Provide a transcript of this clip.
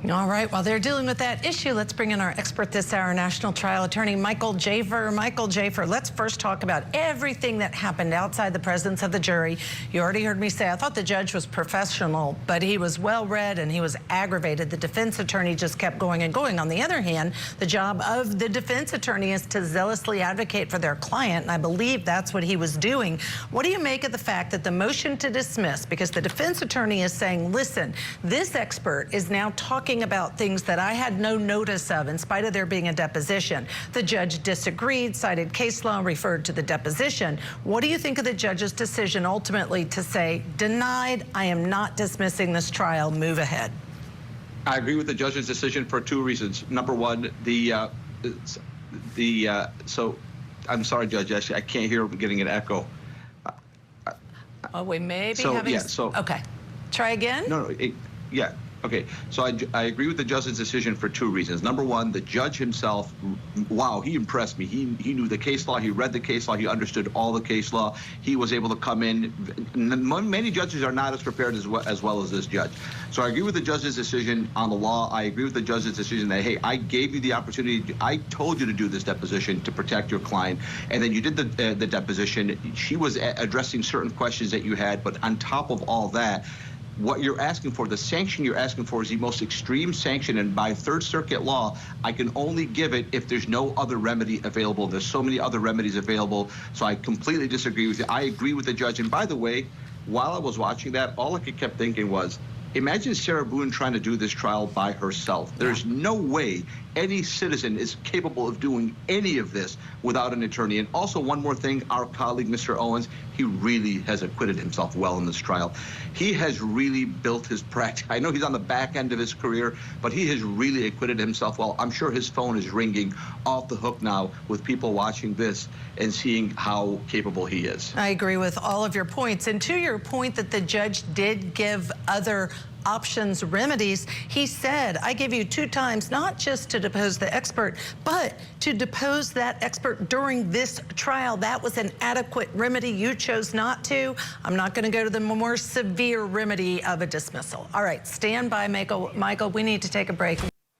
All right, while they're dealing with that issue, let's bring in our expert this hour, national trial attorney Michael Jaafar. Michael Jaafar, let's first talk about everything that happened outside the presence of the jury. You already heard me say I thought the judge was professional, but he was well-read and he was aggravated. The defense attorney just kept going and going. On the other hand, the job of the defense attorney is to zealously advocate for their client, and I believe that's what he was doing. What do you make of the fact that the motion to dismiss, because the defense attorney is saying, listen, this expert is now talking about things that I had no notice of in spite of there being a deposition. The judge disagreed, cited case law, referred to the deposition. What do you think of the judge's decision ultimately to say, denied, I am not dismissing this trial, move ahead? I agree with the judge's decision for two reasons. Number one, so I'm sorry, Judge, actually, I can't hear, getting an echo. Oh, we may be having... okay. Try again? No, yeah. Okay, so I agree with the judge's decision for two reasons. Number one, the judge himself, wow, he impressed me. He knew the case law, he read the case law, he understood all the case law. He was able to come in. Many judges are not as prepared as well as this judge. So I agree with the judge's decision on the law. I agree with the judge's decision that, hey, I gave you the opportunity, I told you to do this deposition to protect your client, and then you did the deposition. She was addressing certain questions that you had, but on top of all that, what you're asking for, the sanction you're asking for, is the most extreme sanction, and by Third Circuit law, I can only give it if there's no other remedy available. There's so many other remedies available, so I completely disagree with you. I agree with the judge, and by the way, while I was watching that, all I kept thinking was, imagine Sarah Boone trying to do this trial by herself. There's no way any citizen is capable of doing any of this without an attorney. And also, one more thing, our colleague, Mr. Owens, he really has acquitted himself well in this trial. He has really built his practice. I know he's on the back end of his career, but he has really acquitted himself well. I'm sure his phone is ringing off the hook now with people watching this and seeing how capable he is. I agree with all of your points. And to your point that the judge did give other options, remedies, he said, I gave you 2 times, not just to depose the expert, but to depose that expert during this trial. That was an adequate remedy. You chose not to. I'm not going to go to the more severe remedy of a dismissal. All right, stand by, Michael. We need to take a break.